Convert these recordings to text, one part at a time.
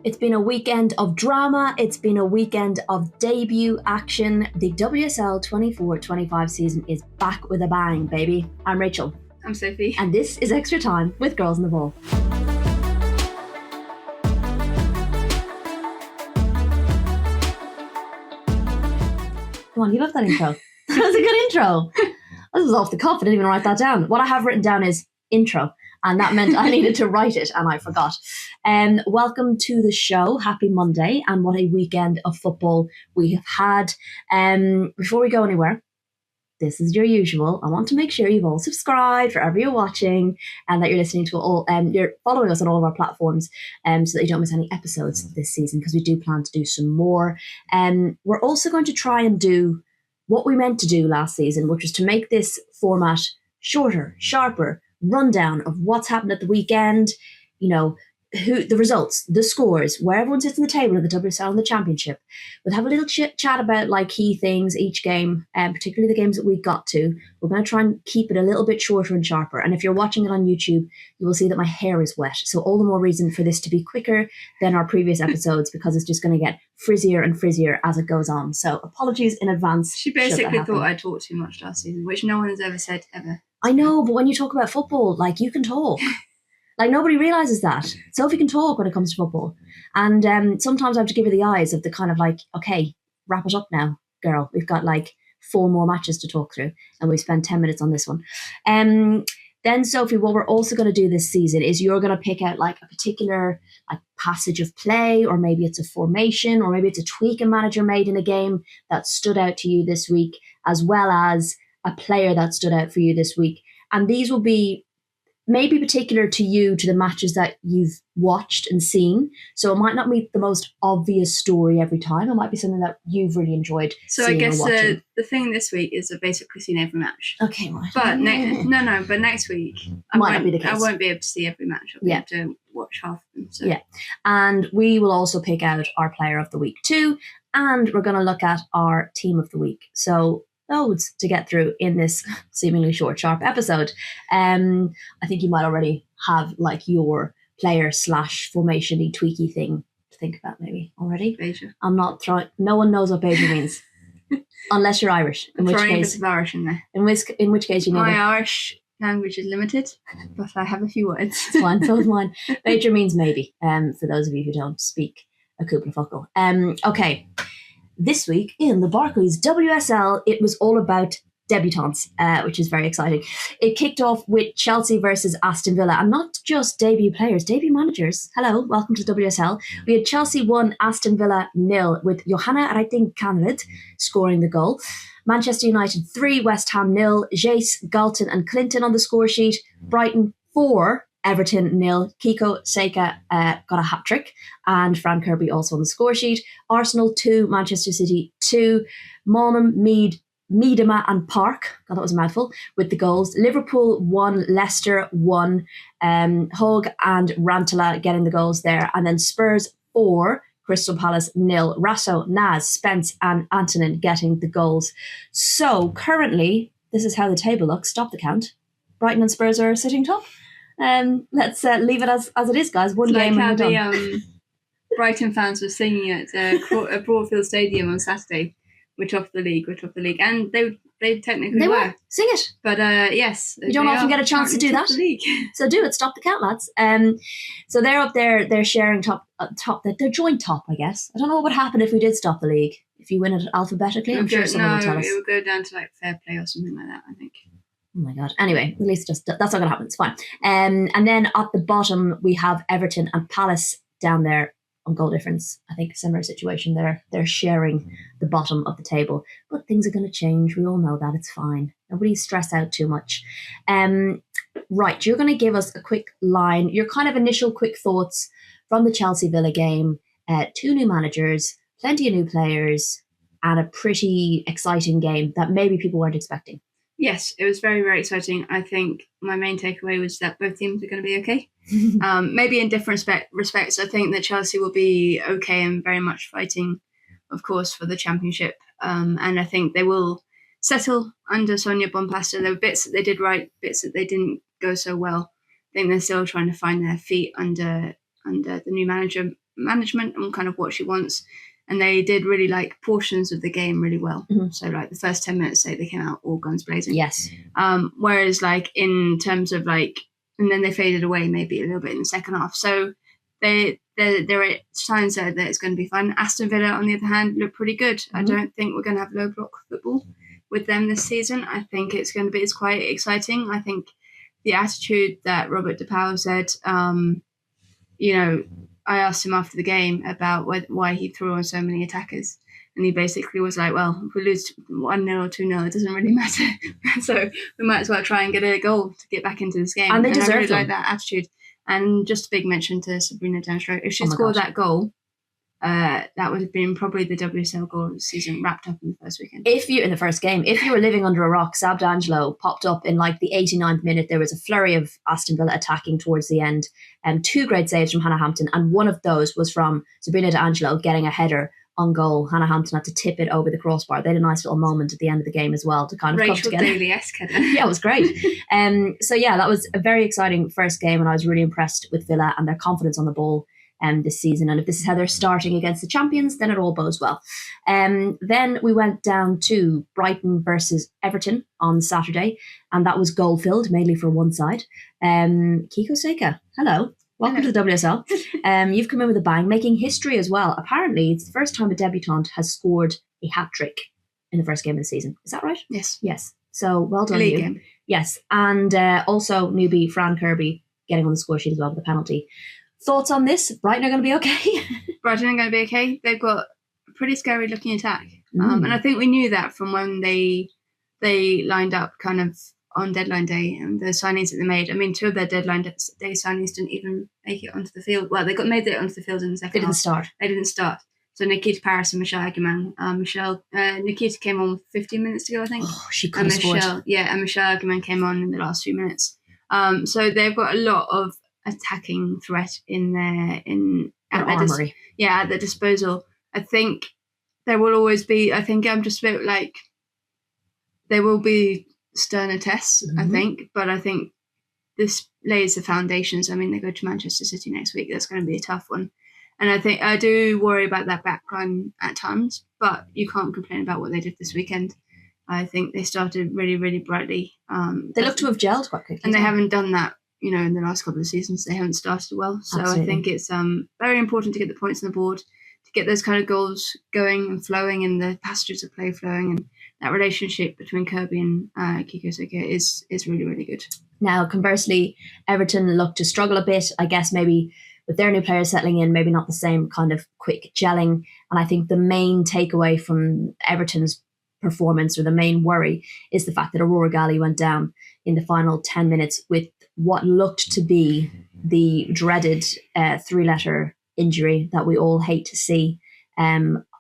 It's been a weekend of drama. It's been a weekend of debut action. The WSL 24-25 season is back with a bang, baby. I'm Rachel. I'm Sophie. And this is Extra Time with Girls on the Ball. Come on, you love that intro. That was a good intro. This was off the cuff. I didn't even write that down. What I have written down is intro. And that meant I needed to write it, and I forgot. Welcome to the show. Happy Monday, and what a weekend of football we have had. Before we go anywhere, this is your usual. I want to make sure you've all subscribed wherever you're watching, and that you're listening to all. You're following us on all of our platforms, so that you don't miss any episodes this season, because we do plan to do some more. We're also going to try and do what we meant to do last season, which was to make this format shorter, sharper, rundown of what's happened at the weekend, who the results, the scores, where everyone sits on the table of the WSL and the Championship. We'll have a little chat about key things each game, and particularly the games that we got to. We're going to try and keep it a little bit shorter and sharper. And if you're watching it on YouTube, you will see that my hair is wet. So all the more reason for this to be quicker than our previous episodes, because it's just going to get frizzier and frizzier as it goes on. So apologies in advance. She basically thought I talked too much last season, which no one has ever said ever. I know, but when you talk about football, you can talk. Nobody realises that. Sophie can talk when it comes to football. And sometimes I have to give her the eyes of the kind of okay, wrap it up now, girl. We've got 4 more matches to talk through, and we've spent 10 minutes on this one. Then, Sophie, what we're also going to do this season is you're going to pick out a particular passage of play, or maybe it's a formation, or maybe it's a tweak a manager made in a game that stood out to you this week, as well as a player that stood out for you this week. And these will be maybe particular to you, to the matches that you've watched and seen. So it might not be the most obvious story every time. It might be something that you've really enjoyed. So I guess the thing this week is I've basically seen every match. Okay, right. But but next week might not be the case. I won't be able to see every match. I'll be able to watch half of them. So. Yeah, and we will also pick out our player of the week too, and we're going to look at our team of the week. So loads to get through in this seemingly short, sharp episode. I think you might already have your player / formation-y tweaky thing to think about maybe already. Beja. I'm not throwing. No one knows what Beja means, unless you're Irish. I'm throwing a bit of Irish in there. In which case you know. My Irish language is limited, but I have a few words. It's fine. So is mine. Beja means maybe. For those of you who don't speak a Cúpla Focal. Okay. This week in the Barclays WSL, it was all about debutants, which is very exciting. It kicked off with Chelsea versus Aston Villa, and not just debut players, debut managers. Hello, welcome to the WSL. We had Chelsea 1, Aston Villa 0, with Johanna Reiting-Kanerud scoring the goal. Manchester United 3, West Ham 0, Jace, Galton and Clinton on the score sheet. Brighton 4, Everton 0. Kiko Seika got a hat-trick, and Fran Kirby also on the score sheet. Arsenal 2, Manchester City 2, Monum, Mead, Miedema and Park, God, that was a mouthful, with the goals. Liverpool 1, Leicester 1, Hug and Rantala getting the goals there. And then Spurs 4, Crystal Palace 0. Rasso, Naz, Spence and Antonin getting the goals. So currently, this is how the table looks. Stop the count. Brighton and Spurs are sitting top. Let's leave it as it is, guys. One game and we're done. Brighton fans were singing at Broadfield Stadium on Saturday. We're top of the league. And they technically were. Sing it. But yes. You don't often get a chance to do that. So do it. Stop the count, lads. So they're up there. They're sharing top. They're joint top, I guess. I don't know what would happen if we did stop the league. If you win it alphabetically, I'm sure someone will tell us. It would go down to fair play or something like that, I think. Oh my God. Anyway, at least that's not going to happen. It's fine. And then at the bottom, we have Everton and Palace down there on goal difference. I think a similar situation there. They're sharing the bottom of the table. But things are going to change. We all know that. It's fine. Nobody's stressed out too much. Right. You're going to give us a quick line, your kind of initial quick thoughts from the Chelsea Villa game. 2 new managers, plenty of new players, and a pretty exciting game that maybe people weren't expecting. Yes, it was very, very exciting. I think my main takeaway was that both teams are going to be okay. Maybe in different respects. I think that Chelsea will be okay and very much fighting, of course, for the championship. And I think they will settle under Sonia Bompasta. There were bits that they did right, bits that they didn't go so well. I think they're still trying to find their feet under the new manager, management and kind of what she wants. And they did really like portions of the game really well. Mhm. So like the first 10 minutes, say they came out all guns blazing. Yes. Whereas like in terms of like, and then they faded away maybe a little bit in the second half. So there are signs there that it's going to be fun. Aston Villa, on the other hand, look pretty good. Mm-hmm. I don't think we're going to have low block football with them this season. I think it's quite exciting. I think the attitude that Robert DePauw said, I asked him after the game about why he threw on so many attackers. And he basically was like, well, if we lose 1-0 or 2-0, it doesn't really matter. So we might as well try and get a goal to get back into this game. And they deserve I really them. like that attitude. And just a big mention to Sabrina Denstro. If she scored that goal, that would have been probably the WSL goal of the season wrapped up in the first weekend. In the first game, if you were living under a rock, Sab D'Angelo popped up in like the 89th minute. There was a flurry of Aston Villa attacking towards the end. 2 great saves from Hannah Hampton, and one of those was from Sabrina D'Angelo getting a header on goal. Hannah Hampton had to tip it over the crossbar. They had a nice little moment at the end of the game as well to kind of come together. Rachel Daly-esque header. Yeah, it was great. So yeah, that was a very exciting first game, and I was really impressed with Villa and their confidence on the ball this season. And if this is how they're starting against the champions, then it all bodes well. Then we went down to Brighton versus Everton on Saturday, and that was goal-filled, mainly for one side. Kiko Seika, hello. Welcome to the WSL. You've come in with a bang, making history as well. Apparently, it's the first time a debutant has scored a hat-trick in the first game of the season. Is that right? Yes. Yes. So, well done, League you. game. Yes. And also newbie Fran Kirby getting on the score sheet as well with the penalty. Thoughts on this? Brighton are going to be okay? Brighton are going to be okay. They've got a pretty scary-looking attack. And I think we knew that from when they lined up kind of on deadline day and the signings that they made. I mean, 2 of their deadline day signings didn't even make it onto the field. Well, they made it onto the field in the second half. They didn't start. So Nikita Paris and Michelle Ackerman. Nikita came on 15 minutes ago, I think. Oh, she could have scored. Yeah, and Michelle Ackerman came on in the last few minutes. So they've got a lot of attacking threat in their armory. At their disposal. I think there will always be. I think I'm just a bit like there will be sterner tests. I think, but I think this lays the foundations. I mean, they go to Manchester City next week. That's going to be a tough one, and I think I do worry about that backline at times. But you can't complain about what they did this weekend. I think they started really, really brightly. They look to have gelled quite quickly, and they haven't done that. In the last couple of seasons, they haven't started well. So Absolutely. I think it's very important to get the points on the board, to get those kind of goals going and flowing, and the passages of play flowing, and that relationship between Kirby and Kiko Seika is really, really good. Now, conversely, Everton look to struggle a bit, I guess, maybe with their new players settling in, maybe not the same kind of quick gelling. And I think the main takeaway from Everton's performance, or the main worry, is the fact that Aurora Gali went down in the final 10 minutes with what looked to be the dreaded 3-letter injury that we all hate to see.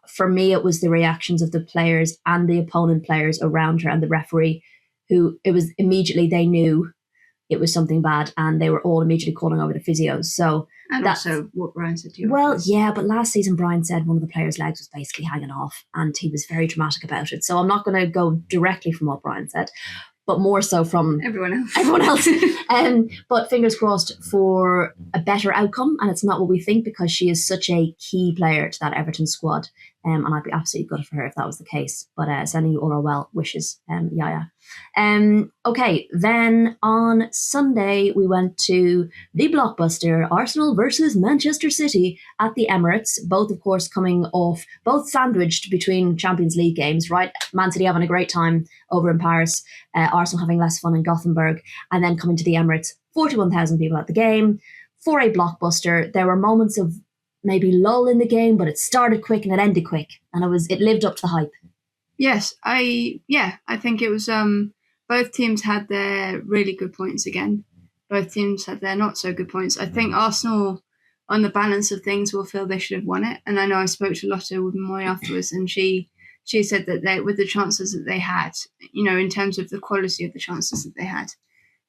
For me, it was the reactions of the players and the opponent players around her and the referee, who it was immediately they knew it was something bad, and they were all immediately calling over the physios. So and also what Brian said to you. Well, yeah, but last season Brian said one of the players' legs was basically hanging off, and he was very dramatic about it. So I'm not going to go directly from what Brian said, but more so from everyone else. But fingers crossed for a better outcome, and it's not what we think, because she is such a key player to that Everton squad, and I'd be absolutely gutted for her if that was the case. But sending you all our well wishes, Yaya. Okay, then on Sunday we went to the blockbuster Arsenal versus Manchester City at the Emirates, both of course coming off, both sandwiched between Champions League games, right? Man City having a great time over in Paris, Arsenal having less fun in Gothenburg, and then coming to the Emirates, 41,000 people at the game, for a blockbuster. There were moments of maybe lull in the game, but it started quick and it ended quick, and it lived up to the hype. Yes, I think it was both teams had their really good points again. Both teams had their not so good points. I think Arsenal, on the balance of things, will feel they should have won it. And I know I spoke to Lotte Moy afterwards, and she said that with the chances that they had, in terms of the quality of the chances that they had,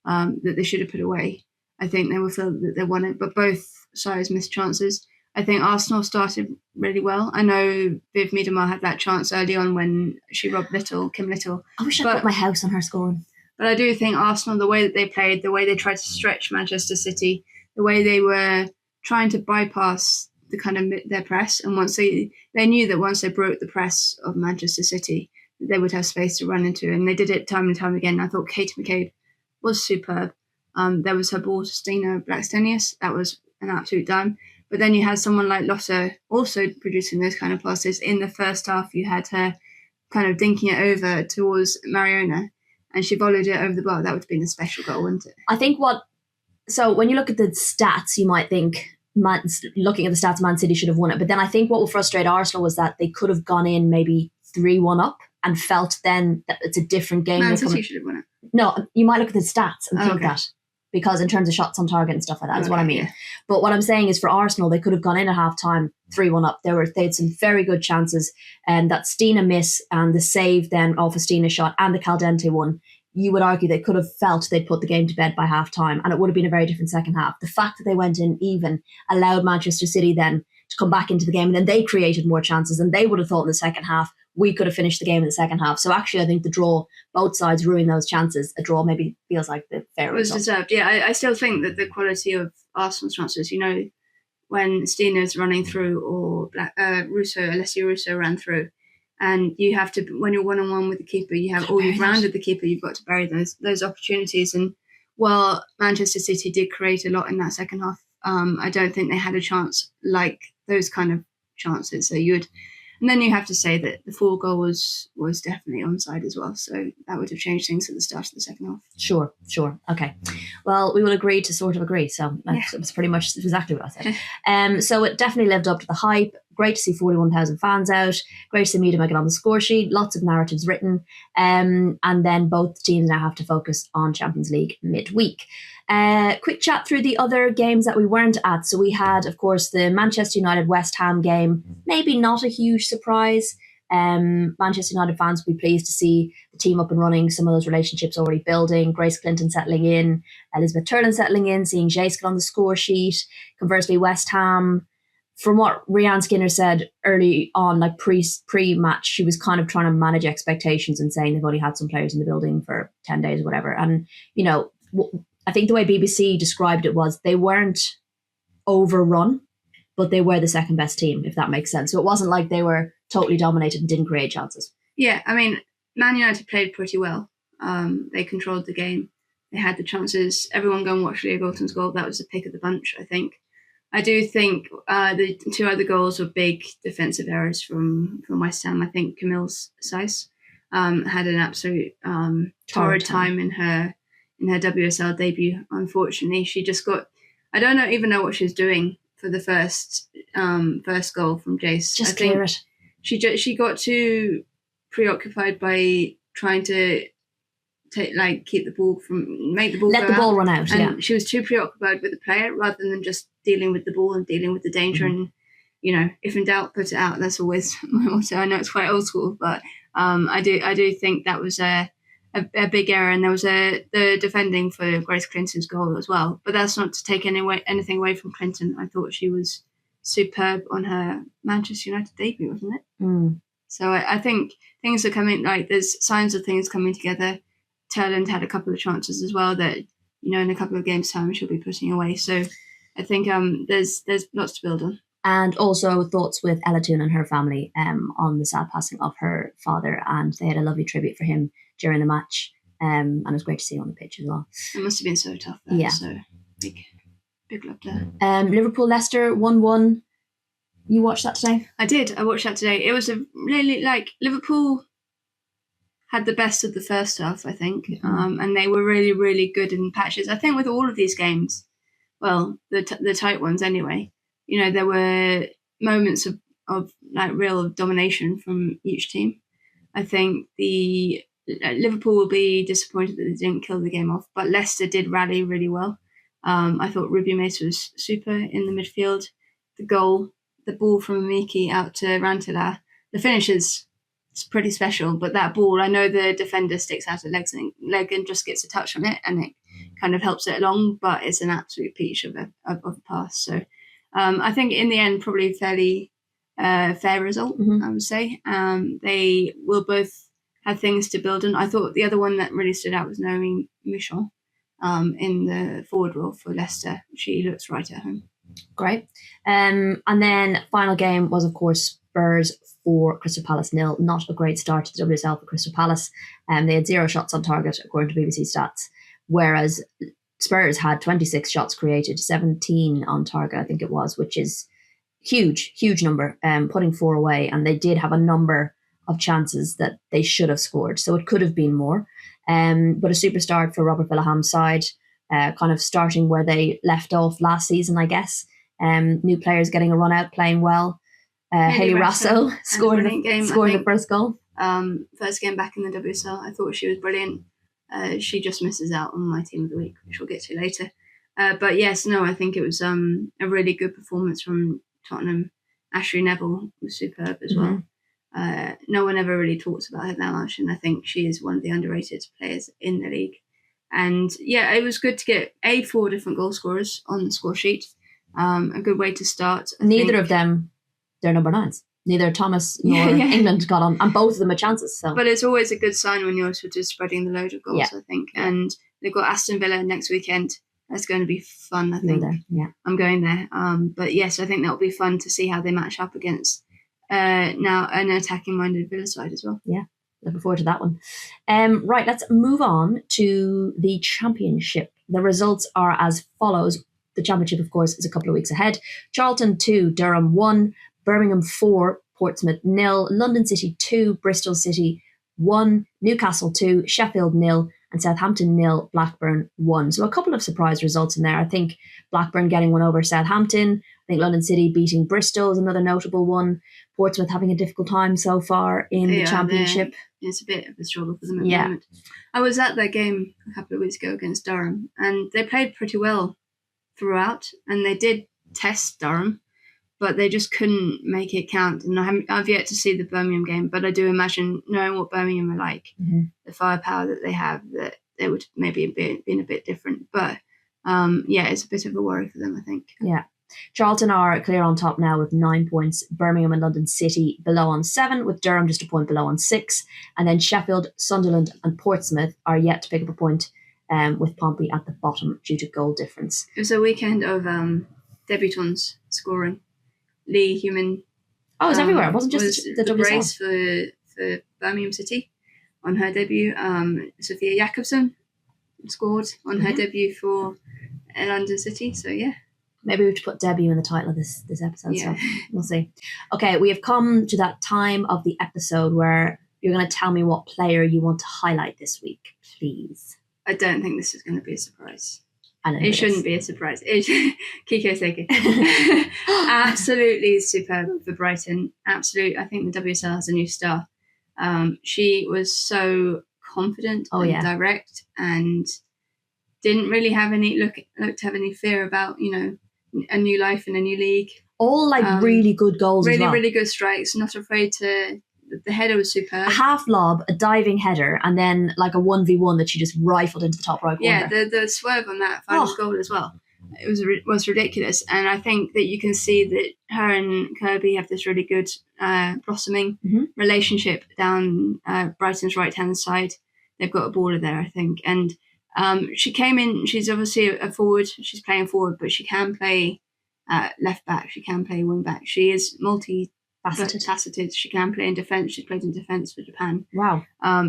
that they should have put away. I think they will feel that they won it, but both sides missed chances. I think Arsenal started really well. I know Viv Miedema had that chance early on when she robbed Kim Little. I wish I put my house on her scoring. But I do think Arsenal, the way that they played, the way they tried to stretch Manchester City, the way they were trying to bypass the kind of their press, and once they knew that once they broke the press of Manchester City, they would have space to run into, and they did it time and time again. I thought Katie McCabe was superb. There was her ball to Stina Blackstenius. That was an absolute dime. But then you had someone like Lotta also producing those kind of passes. In the first half, you had her kind of dinking it over towards Mariona, and she volleyed it over the bar. That would have been a special goal, wouldn't it? I think so when you look at the stats, you might think, looking at the stats, Man City should have won it. But then I think what will frustrate Arsenal was that they could have gone in maybe 3-1 up and felt then that it's a different game. Man City should have won it. No, you might look at the stats and think that. Because in terms of shots on target and stuff like that is what I mean. Yeah. But what I'm saying is for Arsenal, they could have gone in at half-time 3-1 up. They had some very good chances. And that Stina miss and the save then off a Stina shot and the Caldente one, you would argue they could have felt they'd put the game to bed by half-time, and it would have been a very different second half. The fact that they went in even allowed Manchester City then to come back into the game, and then they created more chances, and they would have thought in the second half, we could have finished the game in the second half. So actually, I think the draw, both sides ruined those chances. A draw maybe feels like the fair result. It was deserved. Yeah, I still think that the quality of Arsenal's chances, when Stina's running through or Alessia Russo ran through, and you have to, when you're one-on-one with the keeper, you've rounded the keeper, you've got to bury those opportunities. And while Manchester City did create a lot in that second half, I don't think they had a chance like those kind of chances. So and then you have to say that the 4 goal was definitely onside as well. So that would have changed things at the start of the second half. Sure. Okay. Well, we will agree to sort of agree. So that's pretty much exactly what I said. So it definitely lived up to the hype. Great to see 41,000 fans out. Great to see Media make it on the score sheet. Lots of narratives written. And then both teams now have to focus on Champions League midweek. Quick chat through the other games that we weren't at. So we had, of course, the Manchester United West Ham game. Maybe not a huge surprise. Manchester United fans will be pleased to see the team up and running, some of those relationships already building, Grace Clinton settling in, Elizabeth Turlin settling in, seeing Jayce on the score sheet. Conversely, West Ham, from what Rianne Skinner said early on, like pre-match, she was kind of trying to manage expectations and saying they've only had some players in the building for 10 days or whatever. And, I think the way BBC described it was they weren't overrun, but they were the second best team, if that makes sense. So it wasn't like they were totally dominated and didn't create chances. Yeah, I mean, Man United played pretty well. They controlled the game. They had the chances. Everyone go and watch Leah Galton's goal. That was the pick of the bunch, I think. I do think the 2 other goals were big defensive errors from West Ham. I think Camille Seiss had an absolute torrid time in her WSL debut. Unfortunately, she just got, I don't even know what she was doing for the first goal from Jayce. Just clear it. She got too preoccupied by trying to keep the ball make the ball let the ball run out. And she was too preoccupied with the player rather than just dealing with the ball and dealing with the danger. And if in doubt, put it out. That's always my motto. I know it's quite old school, but I do think that was a big error, and there was the defending for Grace Clinton's goal as well. But that's not to take anything away from Clinton. I thought she was superb on her Manchester United debut, wasn't it? Mm. So I think things are coming, there's signs of things coming together. Turland had a couple of chances as well that, in a couple of games' time she'll be putting away. So I think there's lots to build on. And also thoughts with Ella Toone and her family on the sad passing of her father, and they had a lovely tribute for him during the match, and it was great to see on the pitch as well. It must have been so tough there. Yeah. So big love there. Liverpool Leicester 1-1. You watched that today? I did. I watched that today. It was a really Liverpool had the best of the first half, I think, and they were really, really good in patches. I think with all of these games, well, the tight ones anyway, there were moments of real domination from each team. I think the Liverpool will be disappointed that they didn't kill the game off, but Leicester did rally really well. I thought Ruby Mace was super in the midfield. The goal, the ball from Miki out to Rantila, the finishes. It's pretty special, but that ball, I know the defender sticks out a leg and just gets a touch on it, and it kind of helps it along, but it's an absolute peach of a pass. So I think in the end, probably fairly fair result, I would say. They will both have things to build on. I thought the other one that really stood out was Naomi Michon in the forward role for Leicester. She looks right at home. Great. And then final game was, of course, Spurs 4, Crystal Palace 0. Not a great start to the WSL for Crystal Palace. They had 0 shots on target, according to BBC stats, whereas Spurs had 26 shots created, 17 on target, I think it was, which is huge number, putting 4 away. And they did have a number of chances that they should have scored, so it could have been more. But a super start for Robert Villaham's side, kind of starting where they left off last season, I guess. New players getting a run out, playing well. Haley Rasso scoring the first goal. First game back in the WSL. I thought she was brilliant. She just misses out on my team of the week, which we'll get to later. But yes, no, I think it was a really good performance from Tottenham. Ashley Neville was superb as well. No one ever really talks about her that much, and I think she is one of the underrated players in the league. And yeah, it was good to get 4 different goal scorers on the score sheet. A good way to start. Neither of them, they're number 9s. Neither Thomas nor England got on, and both of them had chances. So. But it's always a good sign when you're sort of spreading the load of goals, I think. And they've got Aston Villa next weekend. That's going to be fun, I think. I'm going there. But yes, I think that'll be fun to see how they match up against now an attacking-minded Villa side as well. Yeah, looking forward to that one. Right, let's move on to the Championship. The results are as follows. The Championship, of course, is a couple of weeks ahead. Charlton 2, Durham 1, Birmingham 4, Portsmouth 0, London City 2, Bristol City 1, Newcastle 2, Sheffield 0, and Southampton 0, Blackburn 1. So a couple of surprise results in there. I think Blackburn getting one over Southampton. I think London City beating Bristol is another notable one. Portsmouth having a difficult time so far in the Championship. It's a bit of a struggle for them at the moment. I was at their game a couple of weeks ago against Durham, and they played pretty well throughout, and they did test Durham, but they just couldn't make it count. And I've yet to see the Birmingham game, but I do imagine, knowing what Birmingham are like, the firepower that they have, that they would maybe have been a bit different. But it's a bit of a worry for them, I think. Yeah. Charlton are clear on top now with 9 points. Birmingham and London City below on 7, with Durham just a point below on 6. And then Sheffield, Sunderland and Portsmouth are yet to pick up a point, with Pompey at the bottom due to goal difference. It was a weekend of debutants scoring. Lee Human. Oh, it was everywhere. It wasn't just the brace for Birmingham City on her debut. Sophia Jakobsen scored on her debut for London City. So yeah. Maybe we have to put debut in the title of this episode. Yeah. So we'll see. Okay, we have come to that time of the episode where you're going to tell me what player you want to highlight this week, please. I don't think this is going to be a surprise. It shouldn't be a surprise. Kiko Seki. Absolutely superb for Brighton. Absolute. I think the WSL has a new star. She was so confident and direct, and didn't really have any look to have any fear about, a new life in a new league. All really good goals. Really, as well. really good strikes. Not afraid to. The header was superb. A half lob, a diving header, and then like a 1v1 that she just rifled into the top right corner. Yeah, the swerve on that final goal as well. It was ridiculous, and I think that you can see that her and Kirby have this really good blossoming relationship down Brighton's right hand side. They've got a baller there, I think, and she came in. She's obviously a forward. She's playing forward, but she can play left back. She can play wing back. She is multi-faceted. She can play in defence. She's played in defence for Japan. Wow.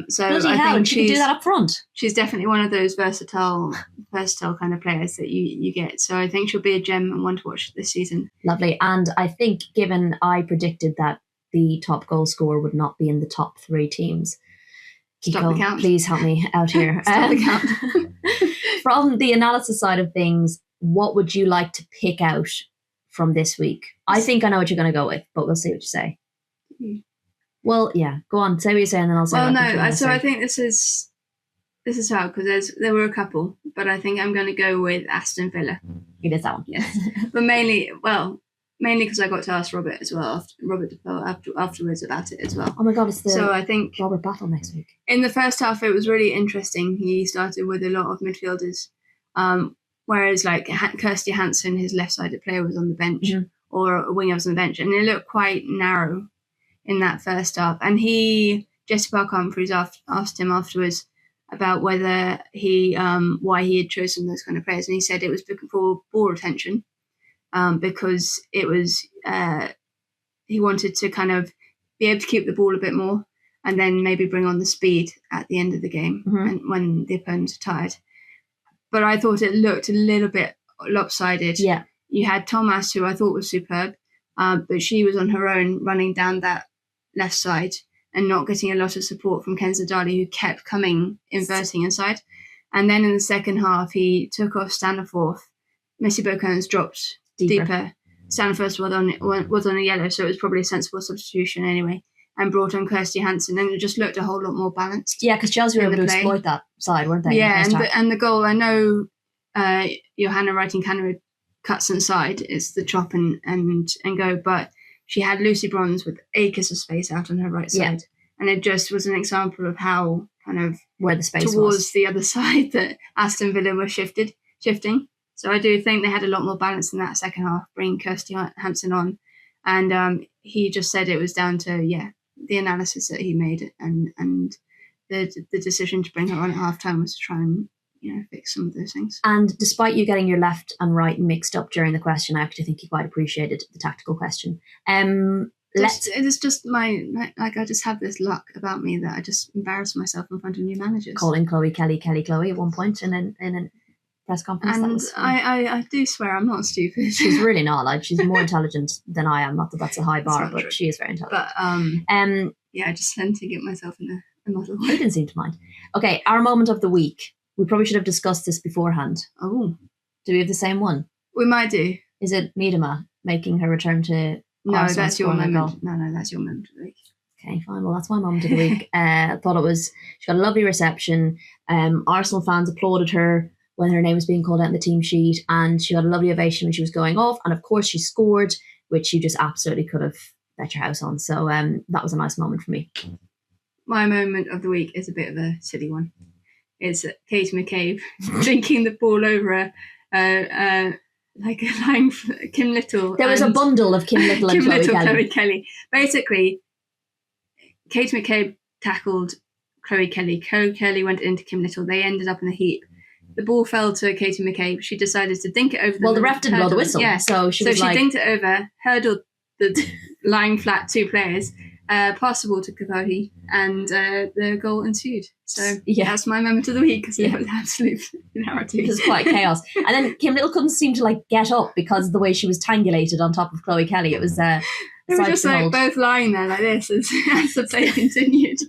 So bloody I hell, think she can do that up front. She's definitely one of those versatile kind of players that you get. So I think she'll be a gem and one to watch this season. Lovely. And I think, given I predicted that the top goal scorer would not be in the top 3 teams, Stop the count. Please help me out here. Stop the count. From the analysis side of things, what would you like to pick out from this week? I think I know what you're going to go with, but we'll see what you say. Well, yeah, go on. Say what you say, and then I'll say. Well, I think this is hard because there were a couple, but I think I'm going to go with Aston Villa. You did that one, yes, but mainly because I got to ask Robert as well, afterwards about it as well. Oh my God, it's I think Robert battle next week. In the first half, it was really interesting. He started with a lot of midfielders. Whereas like Kirsty Hansen, his left-sided player, was on the bench, or a winger was on the bench, and it looked quite narrow in that first half. And Jesse Parker-Humphries asked him afterwards about whether why he had chosen those kind of players, and he said it was for ball retention, because it was he wanted to kind of be able to keep the ball a bit more and then maybe bring on the speed at the end of the game and when the opponents are tired. But I thought it looked a little bit lopsided. Yeah. You had Thomas, who I thought was superb, but she was on her own running down that left side and not getting a lot of support from Kenza Dali, who kept inverting inside. And then in the second half, he took off Staniforth. Messi Bocans dropped deeper. Staniforth was on a yellow, so it was probably a sensible substitution anyway, and brought on Kirsty Hansen, and it just looked a whole lot more balanced. Yeah, because Chelsea were able to exploit that side, weren't they? Yeah, and the goal, I know Johanna Wrighting-Canary cuts inside, it's the chop and go, but she had Lucy Bronze with acres of space out on her right side. And it just was an example of how kind of where the space towards was. The other side that Aston Villa were shifting. So I do think they had a lot more balance in that second half, bringing Kirsty Hansen on. And he just said it was down to, the analysis that he made and the decision to bring her on at half-time was to try and fix some of those things. And despite you getting your left and right mixed up during the question, I actually think you quite appreciated the tactical question. It's just I just have this luck about me that I just embarrass myself in front of new managers. Calling Chloe Kelly at one point in a press conference. And I do swear I'm not stupid. She's really not. Like, she's more intelligent than I am. Not that that's a high bar, but true. She is very intelligent. But I just tend to get myself in a muddle. You didn't seem to mind. Okay, our moment of the week. We probably should have discussed this beforehand. Oh. Do we have the same one? We might do. Is it Miedema making her return to Arsenal? That's your moment. No, that's your moment of the week. Okay, fine. Well, that's my moment of the week. I thought she got a lovely reception. Arsenal fans applauded her when her name was being called out in the team sheet, and she got a lovely ovation when she was going off. And of course, she scored, which you just absolutely could have bet your house on. So that was a nice moment for me. My moment of the week is a bit of a silly one. It's Katie McCabe drinking the ball over like a line for Kim Little. There was a bundle of Kim Little and Chloe Kelly. Basically, Katie McCabe tackled Chloe Kelly. Chloe Kelly went into Kim Little. They ended up in a heap. The ball fell to Katie McCabe. She decided to dink it over. The ref didn't blow the whistle. Yeah, so she dinked it over, hurdled the lying flat two players, passed the ball to Kapohi, and the goal ensued. So that's my moment of the week, because it was absolute narrative. It was quite chaos. And then Kim Little couldn't seem to get up because of the way she was tangulated on top of Chloe Kelly. It was they were just both lying there like this as the play continued.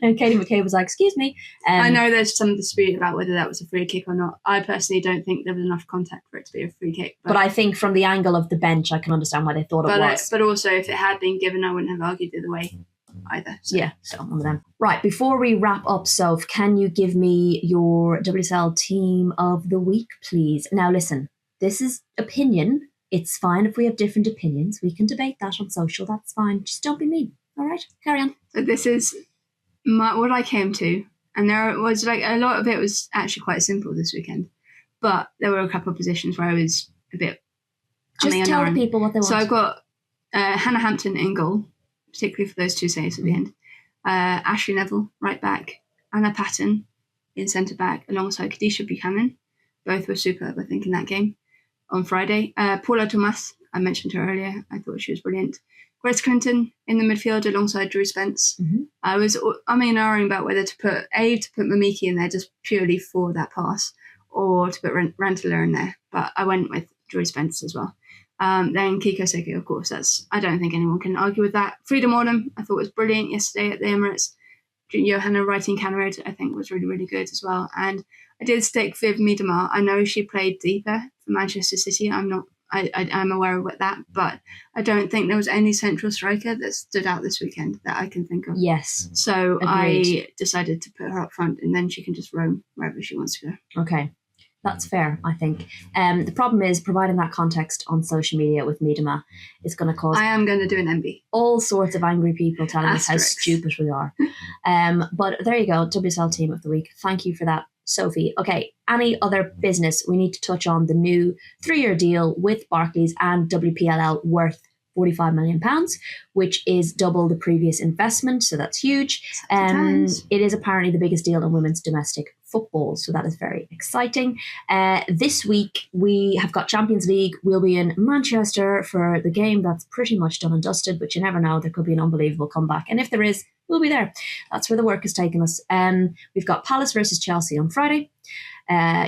And Katie McCabe was like, excuse me. I know there's some dispute about whether that was a free kick or not. I personally don't think there was enough contact for it to be a free kick. But I think from the angle of the bench, I can understand why they thought it was. But also, if it had been given, I wouldn't have argued the other way either. So. Yeah, so one of them. Right, before we wrap up, Soph, can you give me your WSL team of the week, please? Now, listen, this is opinion. It's fine if we have different opinions. We can debate that on social. That's fine. Just don't be mean. All right, carry on. So this is what I came to, and there was a lot of it was actually quite simple this weekend, but there were a couple of positions where I was a bit. Just tell the people what they want. So I've got Hannah Hampton in goal, particularly for those two saves at the end. Ashley Neville right back, Anna Patton in centre back alongside Kadisha Buchanan. Both were superb, I think, in that game on Friday. Paula Tomas, I mentioned her earlier. I thought she was brilliant. Grace Clinton in the midfield alongside Drew Spence. Mm-hmm. I was arguing about whether to put Mamiki in there just purely for that pass, or to put Rantala in there. But I went with Drew Spence as well. Then Kiko Seki, of course. I don't think anyone can argue with that. Frida Mornham, I thought was brilliant yesterday at the Emirates. Johanna Wrighting-Canary, I think, was really, really good as well. And I did stick Viv Miedema. I know she played deeper for Manchester City. I'm aware of that, but I don't think there was any central striker that stood out this weekend that I can think of. Yes. So agreed. I decided to put her up front, and then she can just roam wherever she wants to go. Okay. That's fair, I think. The problem is providing that context on social media with Miedema is going to cause... I am going to do an MB. All sorts of angry people telling us how stupid we are. But there you go, WSL Team of the Week. Thank you for that, Sophie. Okay, any other business? We need to touch on the new 3-year deal with Barclays and WPLL worth £45 million, which is double the previous investment, so that's huge. It is apparently the biggest deal in women's domestic football. So that is very exciting. This week we have got Champions League. We'll be in Manchester for the game that's pretty much done and dusted, but you never know. There could be an unbelievable comeback. And if there is, we'll be there. That's where the work has taken us. We've got Palace versus Chelsea on Friday.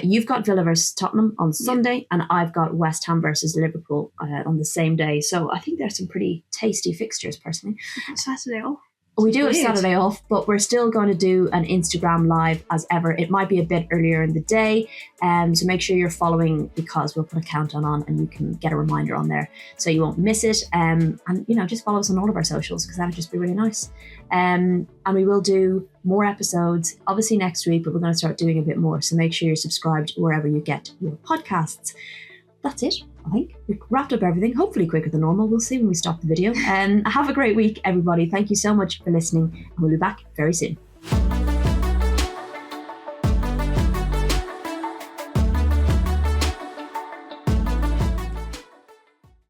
You've got Villa versus Tottenham on Sunday, and I've got West Ham versus Liverpool on the same day. So I think there's some pretty tasty fixtures, personally. Saturday off. We do have Saturday off, but we're still going to do an Instagram live as ever. It might be a bit earlier in the day, so make sure you're following, because we'll put a countdown on and you can get a reminder on there so you won't miss it. And just follow us on all of our socials, because that would just be really nice. And we will do more episodes, obviously next week, but we're going to start doing a bit more. So make sure you're subscribed wherever you get your podcasts. That's it. I think we've wrapped up everything, hopefully quicker than normal. We'll see when we stop the video. Have a great week, everybody. Thank you so much for listening, and we'll be back very soon.